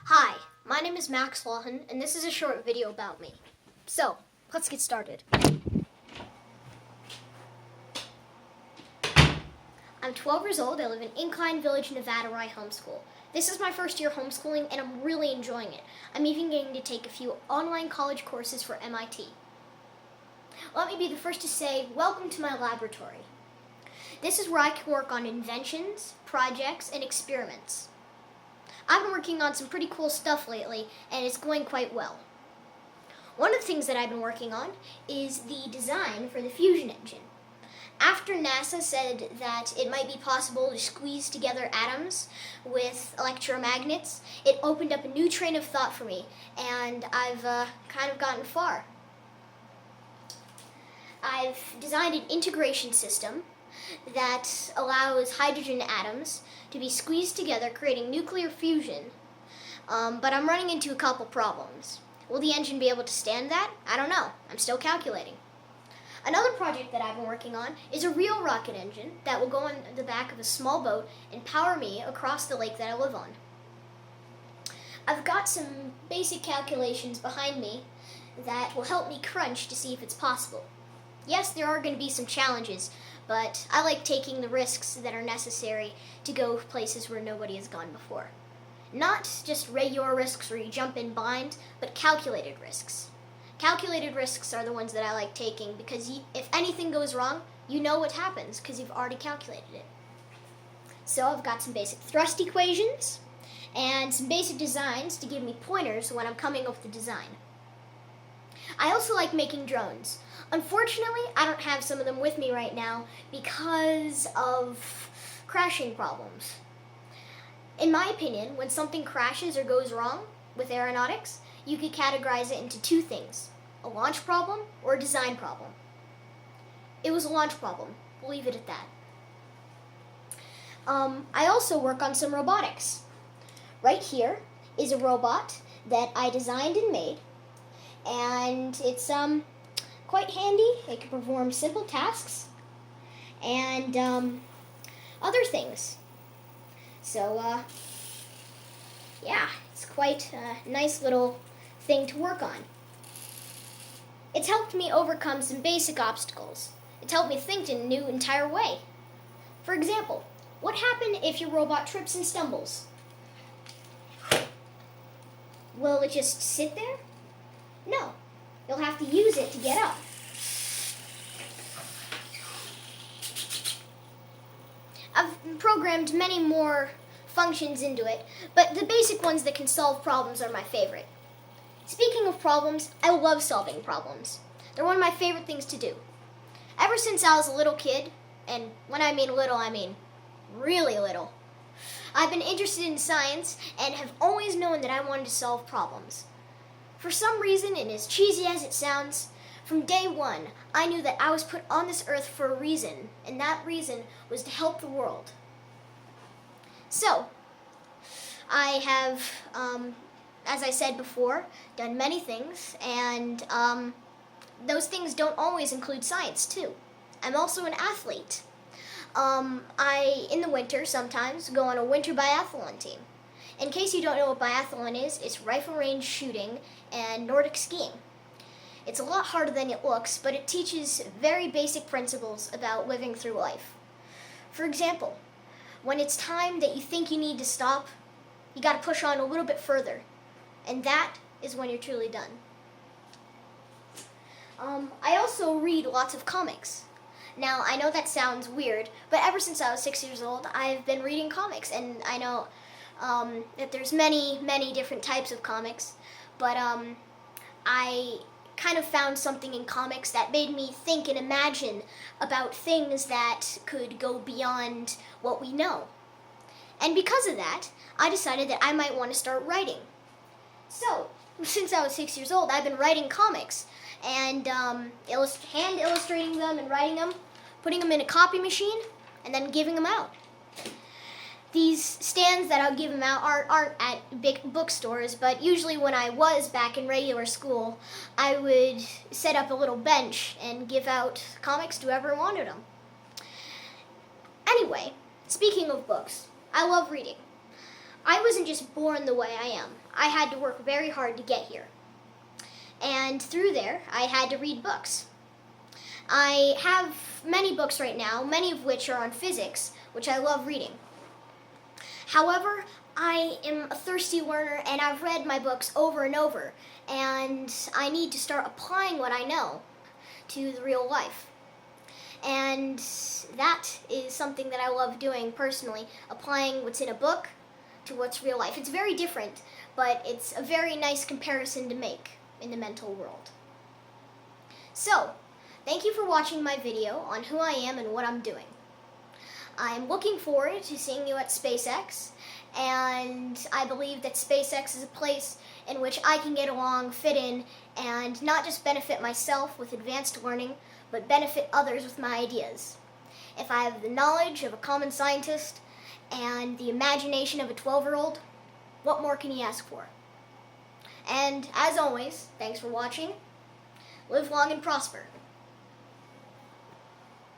Hi, my name is Max Loughan, and this is a short video about me. So, let's get started. I'm 12 years old. I live in Incline Village, Nevada, where I homeschool. This is my first year homeschooling, and I'm really enjoying it. I'm even getting to take a few online college courses for MIT. Let me be the first to say, welcome to my laboratory. This is where I can work on inventions, projects, and experiments. I've been working on some pretty cool stuff lately, and it's going quite well. One of the things that I've been working on is the design for the fusion engine. After NASA said that it might be possible to squeeze together atoms with electromagnets, it opened up a new train of thought for me, and I've kind of gotten far. I've designed an integration system that allows hydrogen atoms to be squeezed together, creating nuclear fusion, but I'm running into a couple problems. Will the engine be able to stand that? I don't know. I'm still calculating. Another project that I've been working on is a real rocket engine that will go on the back of a small boat and power me across the lake that I live on. I've got some basic calculations behind me that will help me crunch to see if it's possible. Yes, there are going to be some challenges, but I like taking the risks that are necessary to go places where nobody has gone before. Not just regular risks where you jump in blind, but calculated risks. Calculated risks are the ones that I like taking because if anything goes wrong, you know what happens because you've already calculated it. So I've got some basic thrust equations and some basic designs to give me pointers when I'm coming up with the design. I also like making drones. Unfortunately, I don't have some of them with me right now because of crashing problems. In my opinion, when something crashes or goes wrong with aeronautics, you could categorize it into two things: a launch problem or a design problem. It was a launch problem. We'll leave it at that. I also work on some robotics. Right here is a robot that I designed and made, and it's quite handy. It can perform simple tasks and other things. So, yeah, it's quite a nice little thing to work on. It's helped me overcome some basic obstacles. It's helped me think in a new, entire way. For example, what happens if your robot trips and stumbles? Will it just sit there? No. You'll have to use it to get up. I've programmed many more functions into it, but the basic ones that can solve problems are my favorite. Speaking of problems, I love solving problems. They're one of my favorite things to do. Ever since I was a little kid, and when I mean little, I mean really little, I've been interested in science and have always known that I wanted to solve problems. For some reason, and as cheesy as it sounds, from day one, I knew that I was put on this earth for a reason, and that reason was to help the world. So, I have, as I said before, done many things, and those things don't always include science, too. I'm also an athlete. I, in the winter, sometimes go on a winter biathlon team. In case you don't know what biathlon is, it's rifle range shooting and Nordic skiing. It's a lot harder than it looks, but it teaches very basic principles about living through life. For example, when it's time that you think you need to stop, you got to push on a little bit further, and that is when you're truly done. I also read lots of comics. Now, I know that sounds weird, but ever since I was 6 years old, I've been reading comics, and I know that there's many different types of comics, but I kind of found something in comics that made me think and imagine about things that could go beyond what we know. And because of that, I decided that I might want to start writing. So, since I was 6 years old, I've been writing comics and hand illustrating them and writing them, putting them in a copy machine, and then giving them out. These stands that I'll give them out aren't at big bookstores, but usually when I was back in regular school, I would set up a little bench and give out comics to whoever wanted them. Anyway, speaking of books, I love reading. I wasn't just born the way I am. I had to work very hard to get here. And through there, I had to read books. I have many books right now, many of which are on physics, which I love reading. However, I am a thirsty learner and I've read my books over and over, and I need to start applying what I know to the real life. And that is something that I love doing personally, applying what's in a book to what's real life. It's very different, but it's a very nice comparison to make in the mental world. So, thank you for watching my video on who I am and what I'm doing. I'm looking forward to seeing you at Spacex, and I believe that Spacex is a place in which I can get along, fit in, and not just benefit myself with advanced learning, but benefit others with my ideas. If I have the knowledge of a common scientist and the imagination of a 12-year-old, what more can you ask for? And as always, thanks for watching. Live long and prosper.